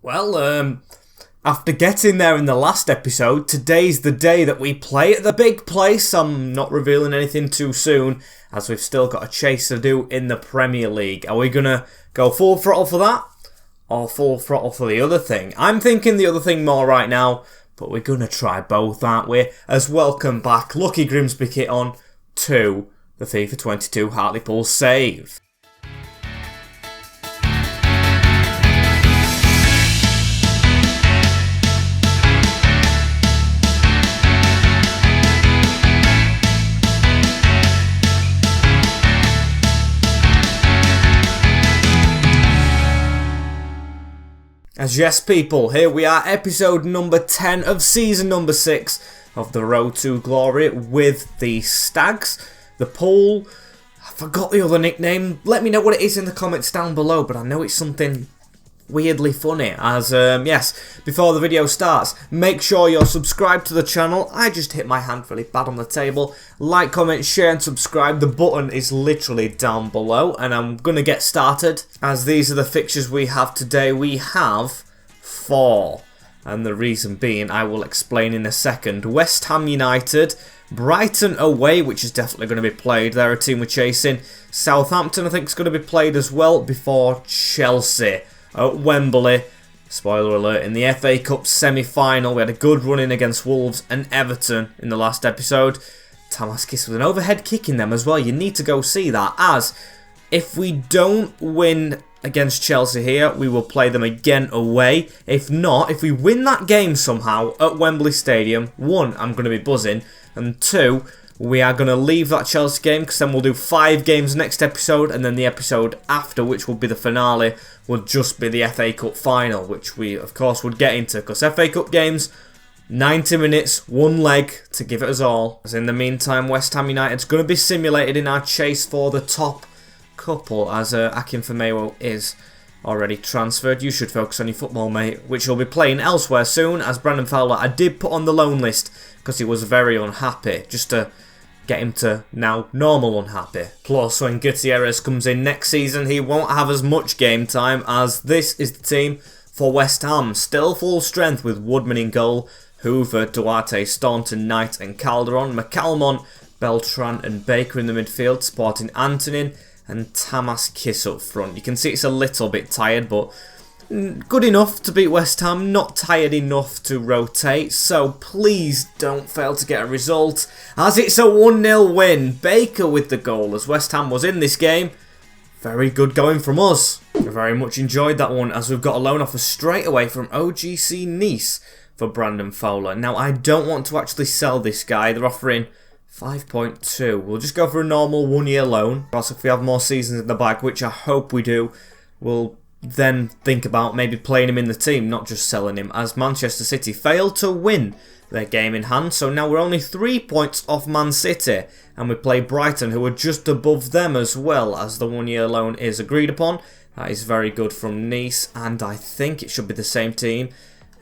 Well, after getting there in the last episode, today's the day that we play at the big place. I'm not revealing anything too soon, as we've still got a chase to do in the Premier League. Are we going to go full throttle for that, or full throttle for the other thing? I'm thinking the other thing more right now, but we're going to try both, aren't we? As welcome back, Lucky Grimsby kit on, to the FIFA 22 Hartlepool save. As yes people, here we are, episode number 10 of season number 6 of the Road to Glory with the Stags. The pool, I forgot the other nickname, let me know what it is in the comments down below, but I know it's something weirdly funny. As, yes, before the video starts, make sure you're subscribed to the channel. I just hit my hand really bad on the table. Like, comment, share and subscribe. The button is literally down below, and I'm going to get started. As these are the fixtures we have today. We have 4. And the reason being, I will explain in a second. West Ham United, Brighton away, which is definitely going to be played. They're a team we're chasing. Southampton, I think, is going to be played as well, before Chelsea at Wembley. Spoiler alert, in the FA Cup semi-final, we had a good run-in against Wolves and Everton in the last episode. Tamaskis with an overhead kick in them as well. You need to go see that, as if we don't win against Chelsea here, we will play them again away. If not, if we win that game somehow at Wembley Stadium, 1, I'm going to be buzzing, and 2, we are going to leave that Chelsea game, because then we'll do 5 games next episode, and then the episode after, which will be the finale, will just be the FA Cup final, which we, of course, would get into, because FA Cup games, 90 minutes, 1 leg to give it us all. As in the meantime, West Ham United's going to be simulated in our chase for the top couple, as Akinfenmewo is already transferred. You should focus on your football, mate, which will be playing elsewhere soon, as Brandon Fowler, I did put on the loan list, because he was very unhappy, just to get him to now normal unhappy. Plus, when Gutierrez comes in next season, he won't have as much game time, as this is the team for West Ham. Still full strength with Woodman in goal, Hoover, Duarte, Staunton, Knight and Calderon, McCalmont, Beltran and Baker in the midfield, supporting Antonin and Tamaskis up front. You can see it's a little bit tired, but good enough to beat West Ham, not tired enough to rotate, so please don't fail to get a result, as it's a 1-0 win. Baker with the goal, as West Ham was in this game. Very good going from us. I very much enjoyed that one, as we've got a loan offer straight away from OGC Nice for Brandon Fowler. Now, I don't want to actually sell this guy. They're offering 5.2. We'll just go for a normal 1-year loan. Also, if we have more seasons in the bag, which I hope we do, we'll then think about maybe playing him in the team, not just selling him, as Manchester City failed to win their game in hand. So now we're only 3 points off Man City, and we play Brighton, who are just above them as well, as the 1-year loan is agreed upon. That is very good from Nice, and I think it should be the same team.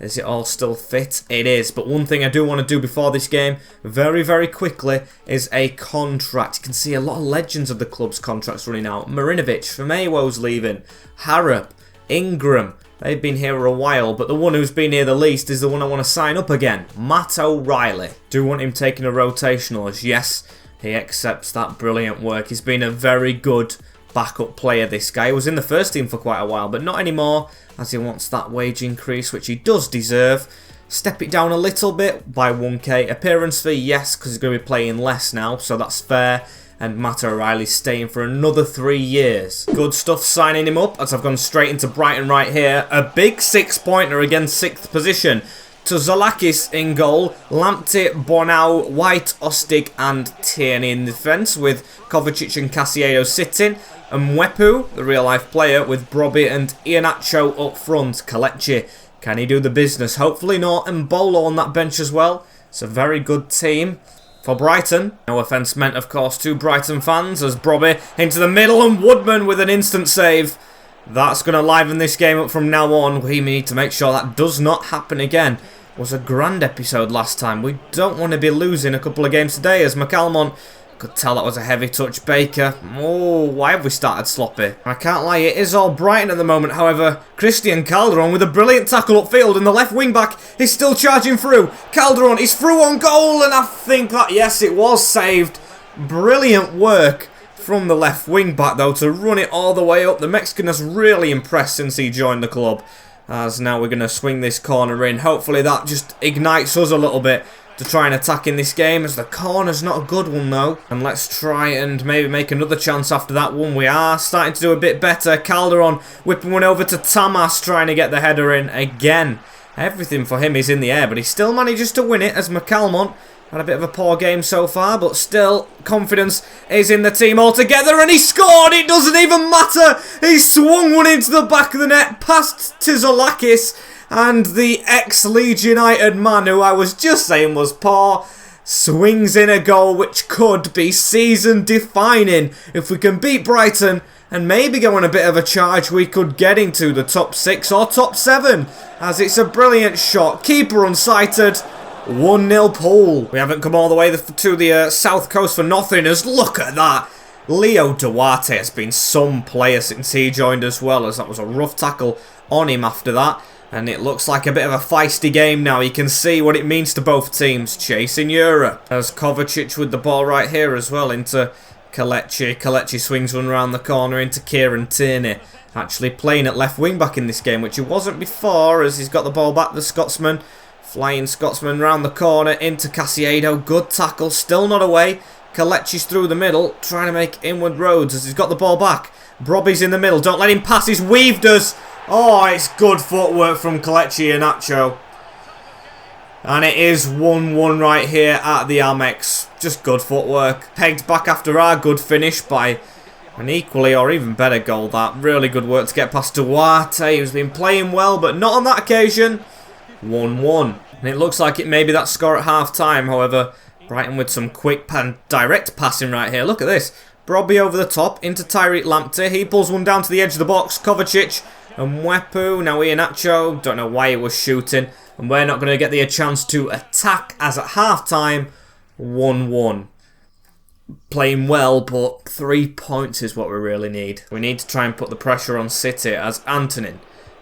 Is it all still fit? It is, but one thing I do want to do before this game, very, very quickly, is a contract. You can see a lot of legends of the club's contracts running out. Marinovic, Firmino's leaving, Harrop, Ingram, they've been here a while, but the one who's been here the least is the one I want to sign up again, Matt O'Reilly. Do want him taking a rotational, as yes, he accepts that brilliant work. He's been a very good backup player, this guy. He was in the first team for quite a while, but not anymore, as he wants that wage increase, which he does deserve. Step it down a little bit by 1k. Appearance fee, yes, because he's going to be playing less now, so that's fair. And Matt O'Reilly's staying for another 3 years. Good stuff signing him up, as I've gone straight into Brighton right here. A big 6-pointer against 6th position. To Zolakis in goal, Lamptey, Bonau, White, Ostig and Tierney in defence, with Kovacic and Casiello sitting. And Mwepu, the real-life player, with Brobby and Iheanacho up front. Kelechi, can he do the business? Hopefully not. And Bolo on that bench as well. It's a very good team for Brighton. No offence meant, of course, to Brighton fans, as Brobby into the middle and Woodman with an instant save. That's going to liven this game up from now on. We need to make sure that does not happen again. It was a grand episode last time. We don't want to be losing a couple of games today, as McCalmont Could tell that was a heavy touch. Baker. Oh, why have we started sloppy? I can't lie, it is all Brighton at the moment. However, Christian Calderon with a brilliant tackle upfield, and the left wing back is still charging through. Calderon is through on goal, and I think that, yes, it was saved. Brilliant work from the left wing back, though, to run it all the way up. The Mexican has really impressed since he joined the club. As now we're going to swing this corner in. Hopefully that just ignites us a little bit to try and attack in this game, as the corner's not a good one though. And let's try and maybe make another chance after that one. We are starting to do a bit better. Calderon whipping one over to Tamas, trying to get the header in again. Everything for him is in the air, but he still manages to win it, as McCalmont had a bit of a poor game so far, but still, confidence is in the team altogether, and he scored! It doesn't even matter! He swung one into the back of the net, past Tizolakis, and the ex-Leeds United man, who I was just saying was poor, swings in a goal which could be season-defining. If we can beat Brighton and maybe go on a bit of a charge, we could get into the top 6 or top 7, as it's a brilliant shot. Keeper unsighted. 1-0 Pool. We haven't come all the way to the south coast for nothing, as look at that. Leo Duarte has been some player since he joined as well, as that was a rough tackle on him after that. And it looks like a bit of a feisty game now. You can see what it means to both teams chasing Europe. As Kovacic with the ball right here as well into Kelechi. Kelechi swings one around the corner into Kieran Tierney. Actually playing at left wing back in this game, which he wasn't before, as he's got the ball back, the Scotsman. Flying Scotsman round the corner into Casiedo. Good tackle, still not away. Kelechi's through the middle, trying to make inward roads as he's got the ball back. Brobby's in the middle, don't let him pass, he's weaved us. Oh, it's good footwork from Kelechi Iheanacho. And it is 1-1 right here at the Amex. Just good footwork. Pegged back after our good finish by an equally or even better goal. That really good work to get past Duarte, who's been playing well, but not on that occasion. 1-1. And it looks like it may be that score at half-time. However, Brighton with some quick and direct passing right here. Look at this. Brobby over the top into Tyreek Lamptey. He pulls one down to the edge of the box. Kovacic and Mwepu. Now Iheanacho. Don't know why he was shooting. And we're not going to get the chance to attack, as at half-time, 1-1. Playing well, but 3 points is what we really need. We need to try and put the pressure on City, as Antonin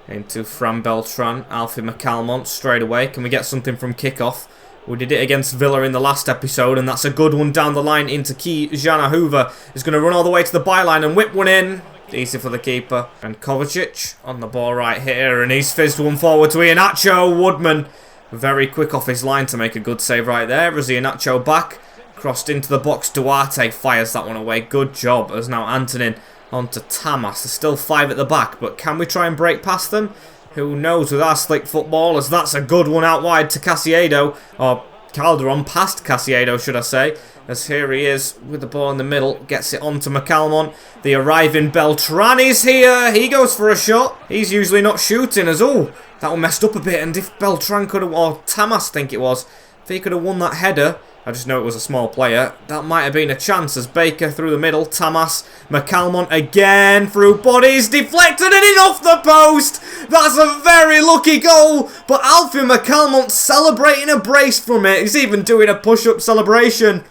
into Fran Beltran, Alfie McCalmont straight away. Can we get something from kickoff? We did it against Villa in the last episode, and that's a good one down the line into Jana Hoover. He's going to run all the way to the byline and whip one in. Easy for the keeper. And Kovacic on the ball right here, and he's fizzed one forward to Iheanacho. Woodman very quick off his line to make a good save right there. As Iheanacho back, crossed into the box. Duarte fires that one away. Good job, as now Antonin onto Tamas. There's still 5 at the back, but can we try and break past them? Who knows with our slick football, as that's a good one out wide to Casiedo, or Calderon, past Casiedo should I say, as here he is with the ball in the middle, gets it onto McCalmont. The arriving Beltran is here, he goes for a shot. He's usually not shooting, as oh, that one messed up a bit, and if Beltran could have, or Tamas I think it was, if he could have won that header, I just know it was a small player, that might have been a chance, as Baker through the middle, Tamas, McCalmont again, through bodies, deflected and in off the post! That's a very lucky goal, but Alfie McCalmont celebrating a brace from it, he's even doing a push-up celebration.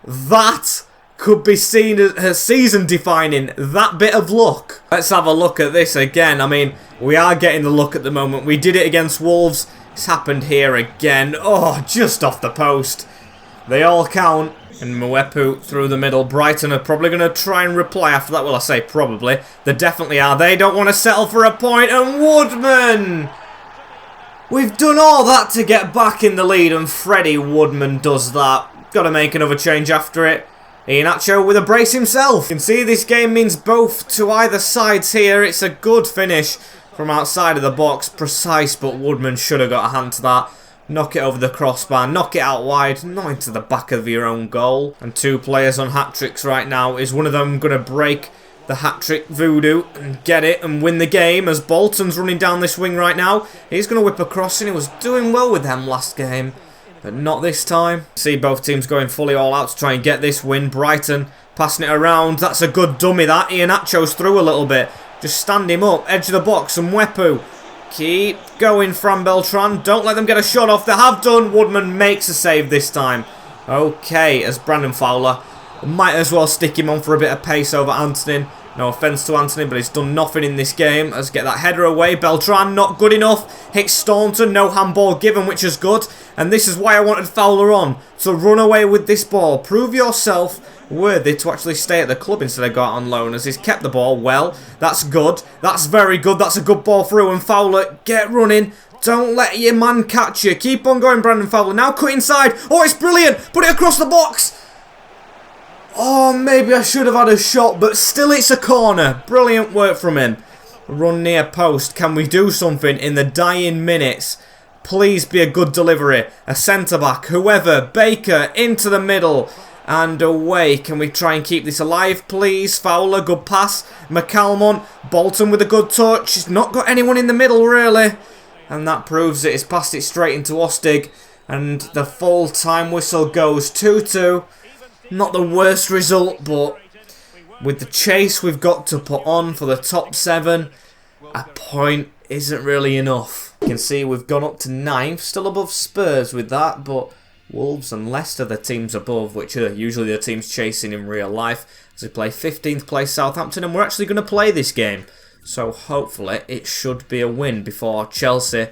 That could be seen as season-defining, that bit of luck. Let's have a look at this again. I mean, we are getting the look at the moment. We did it against Wolves, it's happened here again. Oh, just off the post. They all count. And Mwepu through the middle. Brighton are probably going to try and reply after that. Well, I say probably. They definitely are. They don't want to settle for a point. And Woodman! We've done all that to get back in the lead, and Freddie Woodman does that. Got to make another change after it. Iheanacho with a brace himself. You can see this game means both to either sides here. It's a good finish from outside of the box. Precise, but Woodman should have got a hand to that. Knock it over the crossbar, knock it out wide, not into the back of your own goal. And 2 players on hat-tricks right now. Is one of them going to break the hat-trick voodoo and get it and win the game, as Bolton's running down this wing right now? He's going to whip across, and he was doing well with them last game, but not this time. See both teams going fully all out to try and get this win. Brighton passing it around. That's a good dummy, that. Iheanacho's through a little bit. Just stand him up, edge of the box, and Mwepu. Keep going, Fran Beltran. Don't let them get a shot off. They have done. Woodman makes a save this time. Okay, as Brandon Fowler Might as well stick him on for a bit of pace over Antonin. No offence to Antonin, but he's done nothing in this game. Let's get that header away. Beltran, not good enough. Hits Staunton, no handball given, which is good. And this is why I wanted Fowler on, to run away with this ball. Prove yourself worthy to actually stay at the club instead of go out on loan, as he's kept the ball well. That's good. That's very good. That's a good ball through. And Fowler, get running. Don't let your man catch you. Keep on going, Brandon Fowler. Now cut inside. Oh, it's brilliant. Put it across the box. Oh, maybe I should have had a shot, but still it's a corner. Brilliant work from him. Run near post. Can we do something in the dying minutes? Please be a good delivery. A centre-back, whoever. Baker into the middle and away. Can we try and keep this alive, please? Fowler, good pass. McCalmont, Bolton with a good touch. He's not got anyone in the middle, really. And that proves it. He's passed it straight into Ostig. And the full-time whistle goes 2-2. Not the worst result, but with the chase we've got to put on for the top 7, a point isn't really enough. You can see we've gone up to 9th, still above Spurs with that, but Wolves and Leicester, the teams above, which are usually the teams chasing in real life, as we play 15th place Southampton, and we're actually going to play this game. So hopefully it should be a win before Chelsea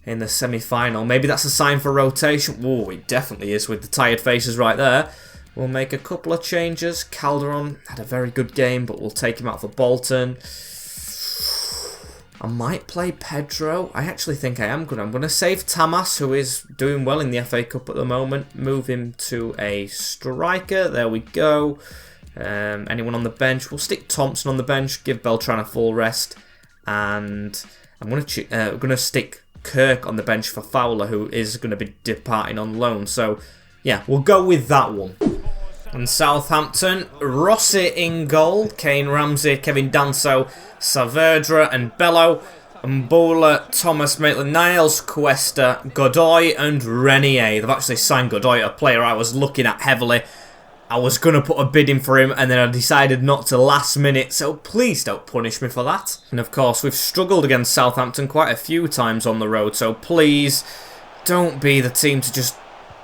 in the semi-final. Maybe that's a sign for rotation. Oh, it definitely is with the tired faces right there. We'll make a couple of changes. Calderon had a very good game, but we'll take him out for Bolton. I might play Pedro. I actually think I am good. I'm going to save Tamas, who is doing well in the FA Cup at the moment. Move him to a striker. There we go. Anyone on the bench? We'll stick Thompson on the bench. Give Beltran a full rest. And I'm going to stick Kirk on the bench for Fowler, who is going to be departing on loan. So, yeah, we'll go with that one. And Southampton, Rossi in goal, Kane, Ramsey, Kevin Danso, Saavedra and Bello, Mbola, Thomas, Maitland-Niles, Cuesta, Godoy and Renier. They've actually signed Godoy, a player I was looking at heavily. I was going to put a bid in for him and then I decided not to last minute, so please don't punish me for that. And of course, we've struggled against Southampton quite a few times on the road, so please don't be the team to just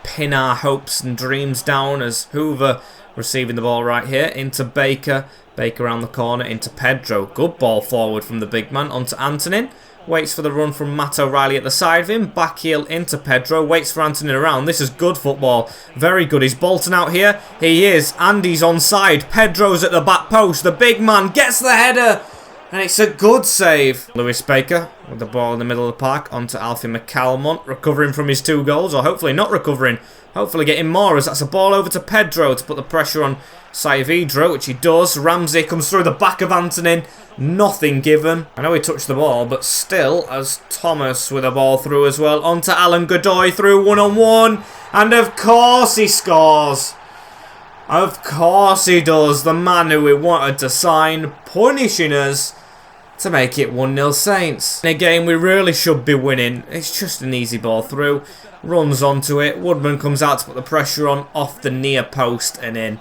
pin our hopes and dreams down, as Hoover receiving the ball right here into Baker. Baker around the corner into Pedro. Good ball forward from the big man onto Antonin. Waits for the run from Matt O'Reilly at the side of him. Back heel into Pedro. Waits for Antonin around. This is good football. Very good. Is Bolton out here? He is. And he's onside. Pedro's at the back post. The big man gets the header. And it's a good save. Lewis Baker with the ball in the middle of the park onto Alfie McCalmont, recovering from his 2 goals, or hopefully not recovering. Hopefully getting more, as that's a ball over to Pedro to put the pressure on Saavedra, which he does. Ramsey comes through the back of Antonin. Nothing given. I know he touched the ball, but still, as Thomas with a ball through as well. Onto Alan Godoy through one-on-one. And of course he scores. Of course he does. The man who we wanted to sign, punishing us to make it 1-0 Saints. In a game we really should be winning. It's just an easy ball through. Runs onto it. Woodman comes out to put the pressure on, off the near post and in.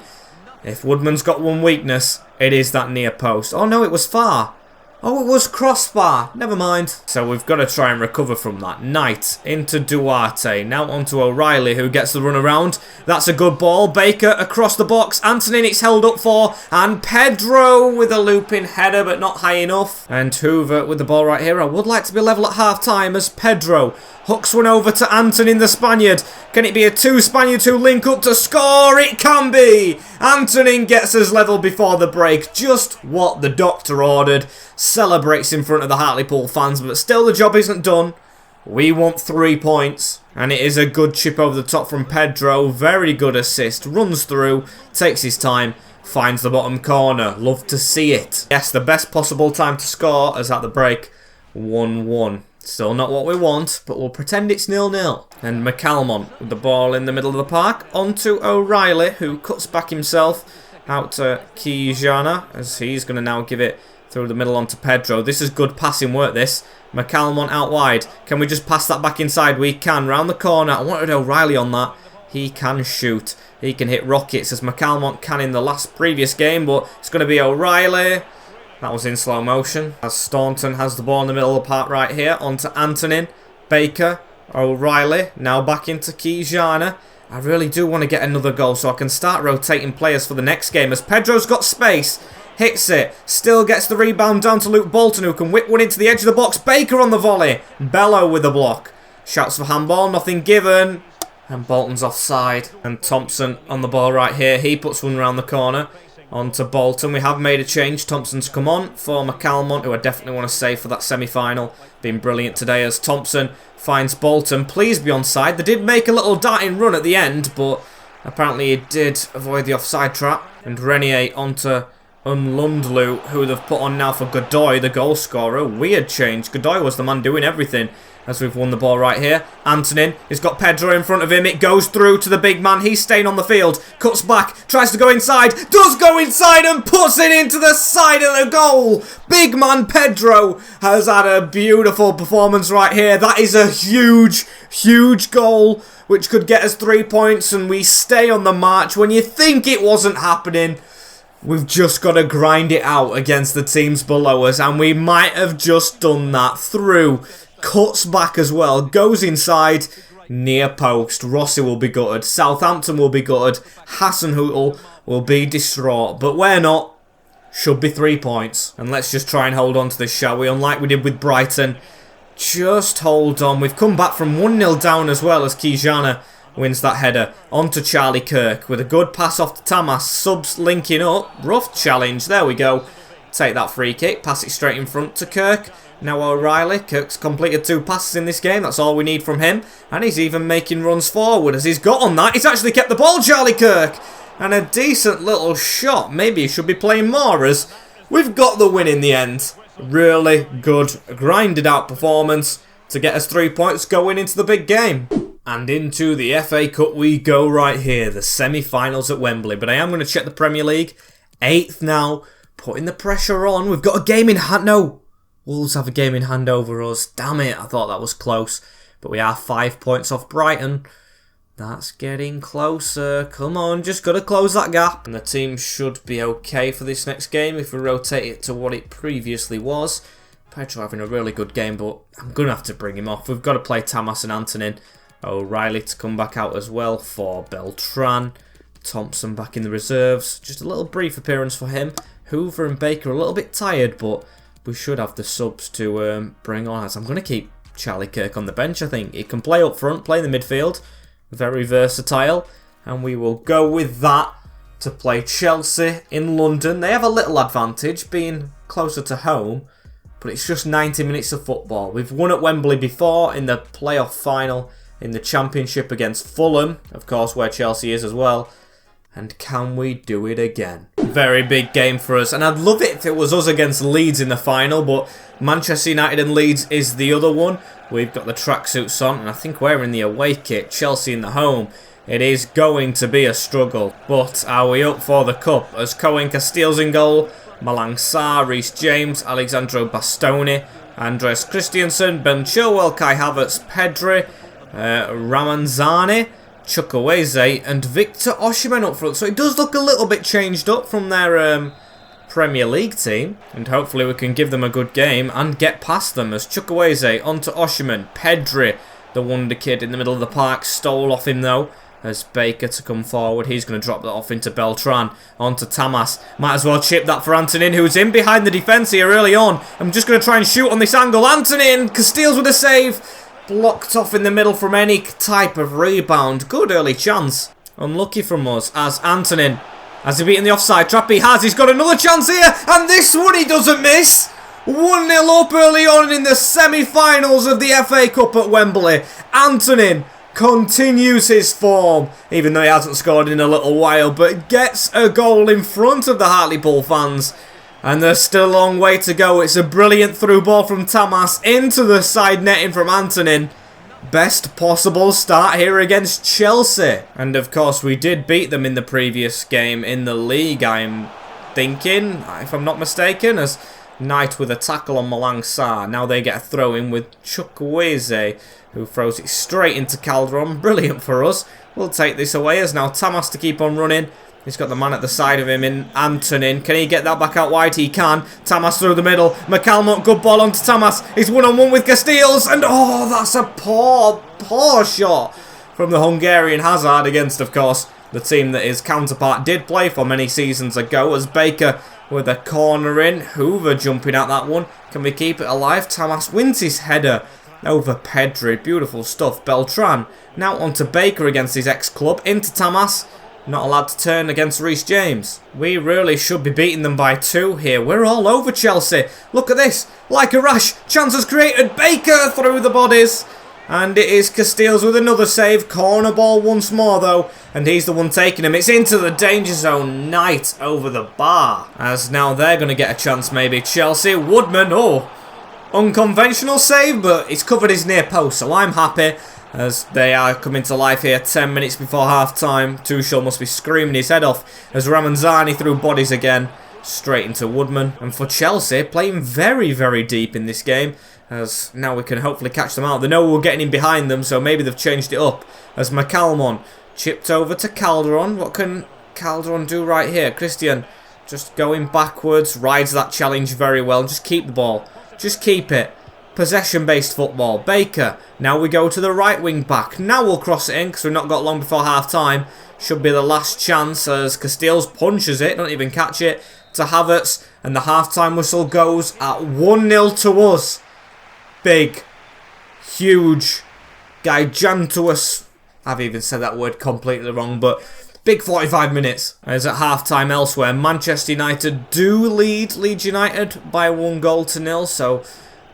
If Woodman's got one weakness, it is that near post. Oh no, it was far. Oh, it was crossbar. Never mind. So we've got to try and recover from that. Knight into Duarte. Now onto O'Reilly, who gets the run around. That's a good ball. Baker across the box. Antonin it's held up for. And Pedro with a looping header, but not high enough. And Hoover with the ball right here. I would like to be level at half-time as Pedro hooks one over to Antonin, the Spaniard. Can it be a 2 Spaniard who link up to score? It can be. Antonin gets us level before the break. Just what the doctor ordered. Celebrates in front of the Hartlepool fans, but still the job isn't done. We want 3 points. And it is a good chip over the top from Pedro. Very good assist. Runs through. Takes his time. Finds the bottom corner. Love to see it. Yes, the best possible time to score as at the break. 1-1. Still not what we want, but we'll pretend it's 0-0. And McCalmont with the ball in the middle of the park. Onto O'Reilly, who cuts back himself out to Kijana, as he's going to now give it through the middle onto Pedro. This is good passing work, this. McCalmont out wide. Can we just pass that back inside? We can. Round the corner. I wanted O'Reilly on that. He can shoot. He can hit rockets, as McCalmont can in the previous game, but it's going to be O'Reilly. That was in slow motion. As Staunton has the ball in the middle of the park right here. Onto Antonin. Baker. O'Reilly. Now back into Kijana. I really do want to get another goal so I can start rotating players for the next game. As Pedro's got space, hits it, still gets the rebound down to Luke Bolton, who can whip one into the edge of the box. Baker on the volley. Bello with the block. Shouts for handball, nothing given. And Bolton's offside. And Thompson on the ball right here. He puts one around the corner. On to Bolton. We have made a change. Thompson's come on for McCalmont, who I definitely want to save for that semi-final. Been brilliant today as Thompson finds Bolton. Please be onside. They did make a little darting run at the end, but apparently he did avoid the offside trap. And Renier onto Unlundlu, who they've put on now for Godoy, the goal scorer. Weird change. Godoy was the man doing everything as we've won the ball right here. Antonin has got Pedro in front of him. It goes through to the big man. He's staying on the field. Cuts back. Tries to go inside. Does go inside and puts it into the side of the goal. Big man Pedro has had a beautiful performance right here. That is a huge, huge goal, which could get us 3 points, and we stay on the march. When you think it wasn't happening, we've just got to grind it out against the teams below us, and we might have just done that through. Cuts back as well, goes inside, near post. Rossi will be gutted, Southampton will be gutted, Hasenhüttl will be distraught, but we're not. Should be 3 points. And let's just try and hold on to this, shall we? Unlike we did with Brighton. Just hold on. We've come back from 1-0 down as well as Kijana wins that header. On to Charlie Kirk with a good pass off to Tamas. Subs linking up. Rough challenge. There we go. Take that free kick. Pass it straight in front to Kirk. Now O'Reilly. Kirk's completed 2 passes in this game. That's all we need from him. And he's even making runs forward as he's got on that. He's actually kept the ball, Charlie Kirk. And a decent little shot. Maybe he should be playing more as we've got the win in the end. Really good, grinded out performance to get us 3 points going into the big game. And into the FA Cup we go right here. The semi-finals at Wembley. But I am going to check the Premier League. 8th now. Putting the pressure on. We've got a game in hand. No. Wolves have a game in hand over us. Damn it. I thought that was close. But we are 5 points off Brighton. That's getting closer. Come on. Just got to close that gap. And the team should be okay for this next game if we rotate it to what it previously was. Pedro having a really good game, but I'm going to have to bring him off. We've got to play Tamas and Antonin. O'Reilly to come back out as well for Beltran. Thompson back in the reserves. Just a little brief appearance for him. Hoover and Baker a little bit tired, but we should have the subs to bring on. As I'm going to keep Charlie Kirk on the bench, I think. He can play up front, play in the midfield. Very versatile. And we will go with that to play Chelsea in London. They have a little advantage being closer to home, but it's just 90 minutes of football. We've won at Wembley before in the playoff final in the Championship against Fulham, of course, where Chelsea is as well. And can we do it again? Very big game for us. And I'd love it if it was us against Leeds in the final, but Manchester United and Leeds is the other one. We've got the tracksuits on, and I think we're in the away kit. Chelsea in the home. It is going to be a struggle. But are we up for the cup? As Cohen Casteels in goal, Malang Sarr, Reece James, Alexandro Bastoni, Andreas Christiansen, Ben Chilwell, Kai Havertz, Pedri, Ramanzani, Chukwueze and Victor Osimhen up front. So it does look a little bit changed up from their Premier League team. And hopefully we can give them a good game and get past them. As Chukwueze onto Osimhen. Pedri, the wonder kid in the middle of the park, stole off him though. As Baker to come forward. He's going to drop that off into Beltran. Onto Tamas. Might as well chip that for Antonin, who's in behind the defence here early on. I'm just going to try and shoot on this angle. Antonin, Casteels with a save. Blocked off in the middle from any type of rebound. Good early chance. Unlucky from us as Antonin. Has he beaten the offside trap? He has. He's got another chance here. And this one he doesn't miss. 1-0 up early on in the semi-finals of the FA Cup at Wembley. Antonin continues his form. Even though he hasn't scored in a little while. But gets a goal in front of the Hartlepool fans. And there's still a long way to go. It's a brilliant through ball from Tamas into the side netting from Antonin. Best possible start here against Chelsea. And of course we did beat them in the previous game in the league, I'm thinking, if I'm not mistaken, as Knight with a tackle on Malang Sarr. Now they get a throw in with Chukwueze, who throws it straight into Calderon. Brilliant for us. We'll take this away as now Tamas to keep on running. He's got the man at the side of him in Antonin. Can he get that back out wide? He can. Tamas through the middle. McCalmont, good ball onto Tamas. He's one-on-one with Casteels. And oh, that's a poor shot from the Hungarian Hazard against, of course, the team that his counterpart did play for many seasons ago, as Baker with a corner in. Hoover jumping at that one. Can we keep it alive? Tamas wins his header over Pedri. Beautiful stuff. Beltran now onto Baker against his ex-club. Into Tamas. Not allowed to turn against Reece James. We really should be beating them by 2 here. We're all over Chelsea. Look at this. Like a rash. Chances created. Baker through the bodies. And it is Casteels with another save. Corner ball once more though. And he's the one taking him. It's into the danger zone. Knight over the bar. As now they're going to get a chance maybe. Chelsea. Woodman. Oh. Unconventional save, but he's covered his near post. So I'm happy. As they are coming to life here 10 minutes before half-time. Tuchel must be screaming his head off as Ramanzani threw bodies again straight into Woodman. And for Chelsea, playing very, very deep in this game, as now we can hopefully catch them out. They know we're getting in behind them, so maybe they've changed it up. As McCalmon chipped over to Calderon. What can Calderon do right here? Christian just going backwards, rides that challenge very well. Just keep the ball. Just keep it. Possession-based football. Baker. Now we go to the right wing back. Now we'll cross it in because we've not got long before half-time. Should be the last chance as Casteels punches it. Don't even catch it. To Havertz. And the half-time whistle goes at 1-0 to us. Big. Huge. Gigantuous. I've even said that word completely wrong, but big 45 minutes. As at half-time elsewhere, Manchester United do lead Leeds United by 1-0, so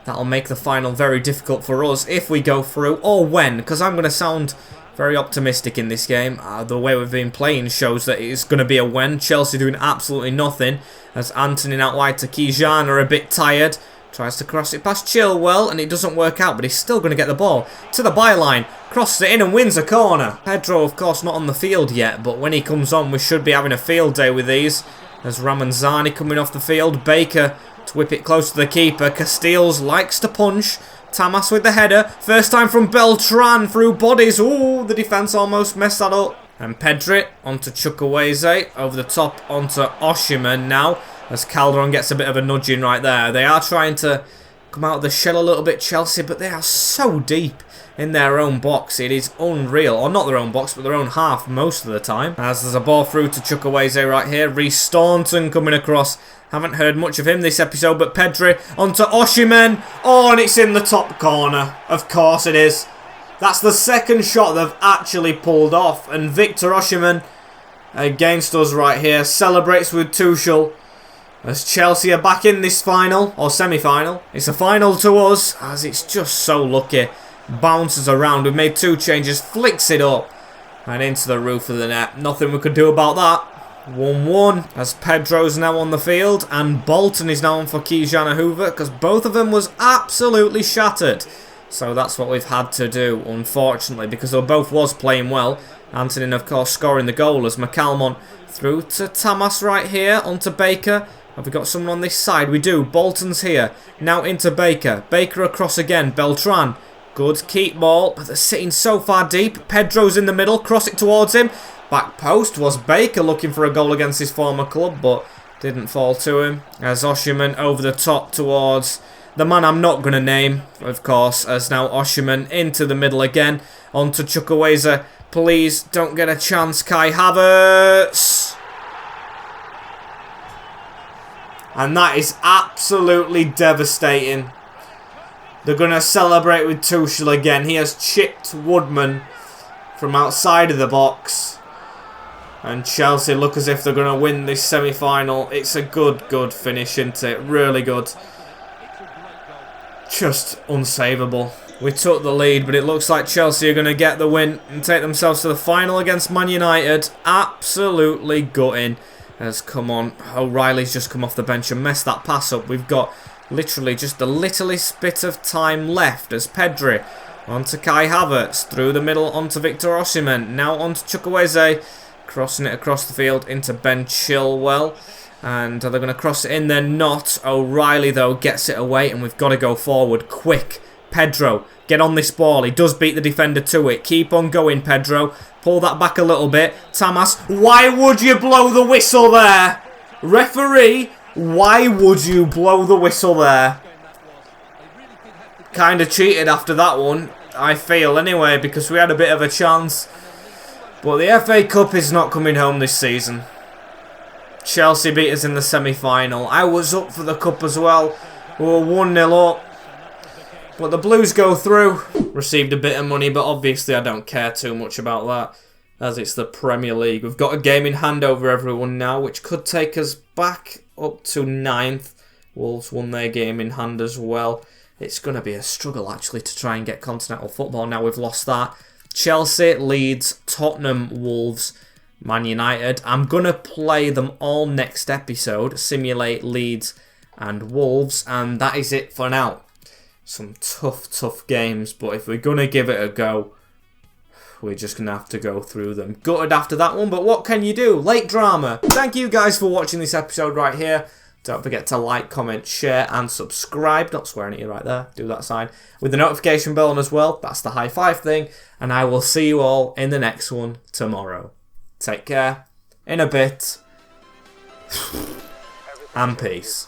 that'll make the final very difficult for us if we go through, or when, because I'm going to sound very optimistic in this game. The way we've been playing shows that it's going to be a when. Chelsea doing absolutely nothing, as Anthony out wide to Kijan are a bit tired. Tries to cross it past Chilwell, and it doesn't work out, but he's still going to get the ball to the byline. Crosses it in and wins a corner. Pedro, of course, not on the field yet, but when he comes on, we should be having a field day with these. As Ramanzani coming off the field. Baker to whip it close to the keeper. Casteels likes to punch. Tamas with the header. First time from Beltran through bodies. Ooh, the defence almost messed that up. And Pedri onto Chukwueze. Over the top onto Osimhen now. As Calderon gets a bit of a nudging right there. They are trying to come out of the shell a little bit, Chelsea, but they are so deep in their own box. It is unreal. Or not their own box, but their own half most of the time. As there's a ball through to Chukwueze right here. Reece Staunton coming across. Haven't heard much of him this episode, but Pedri onto Osimhen. Oh, and it's in the top corner. Of course it is. That's the second shot they've actually pulled off. And Victor Osimhen against us right here. Celebrates with Tuchel. As Chelsea are back in this final, or semi-final. It's a final to us, as it's just so lucky. Bounces around, we've made 2 changes, flicks it up, and into the roof of the net. Nothing we could do about that. 1-1, as Pedro's now on the field, and Bolton is now on for Kijana Hoover, because both of them was absolutely shattered. So that's what we've had to do, unfortunately, because they both was playing well. Antonin, of course, scoring the goal, as McCalmon through to Tamas right here, onto Baker. Have we got someone on this side? We do. Bolton's here. Now into Baker. Baker across again. Beltran. Good keep ball. But they're sitting so far deep. Pedro's in the middle. Cross it towards him. Back post was Baker looking for a goal against his former club, but didn't fall to him. As Osimhen over the top towards the man I'm not going to name, of course. As now Osimhen into the middle again. On to Chukwueze. Please don't get a chance. Kai Havertz. And that is absolutely devastating. They're going to celebrate with Tuchel again. He has chipped Woodman from outside of the box. And Chelsea look as if they're going to win this semi-final. It's a good finish, isn't it? Really good. Just unsavable. We took the lead, but it looks like Chelsea are going to get the win and take themselves to the final against Man United. Absolutely gutting. As, come on, O'Reilly's just come off the bench and messed that pass up. We've got literally just the littlest bit of time left as Pedri onto Kai Havertz, through the middle onto Victor Osimhen, now onto Chukwueze, crossing it across the field into Ben Chilwell. And are they going to cross it in? They're not. O'Reilly, though, gets it away, and we've got to go forward quick. Pedro, get on this ball. He does beat the defender to it. Keep on going, Pedro. Pull that back a little bit. Tamas, why would you blow the whistle there? Referee, why would you blow the whistle there? Kind of cheated after that one. I feel anyway, because we had a bit of a chance. But the FA Cup is not coming home this season. Chelsea beat us in the semi-final. I was up for the cup as well. We were 1-0 up. But the Blues go through. Received a bit of money, but obviously I don't care too much about that, as it's the Premier League. We've got a game in hand over everyone now, which could take us back up to 9th. Wolves won their game in hand as well. It's going to be a struggle, actually, to try and get continental football now we've lost that. Chelsea, Leeds, Tottenham, Wolves, Man United. I'm going to play them all next episode. Simulate Leeds and Wolves. And that is it for now. Some tough games. But if we're going to give it a go, we're just going to have to go through them. Gutted after that one, but what can you do? Late drama. Thank you guys for watching this episode right here. Don't forget to like, comment, share, and subscribe. Not swearing at you right there. Do that sign. With the notification bell on as well. That's the high five thing. And I will see you all in the next one tomorrow. Take care. In a bit. And peace.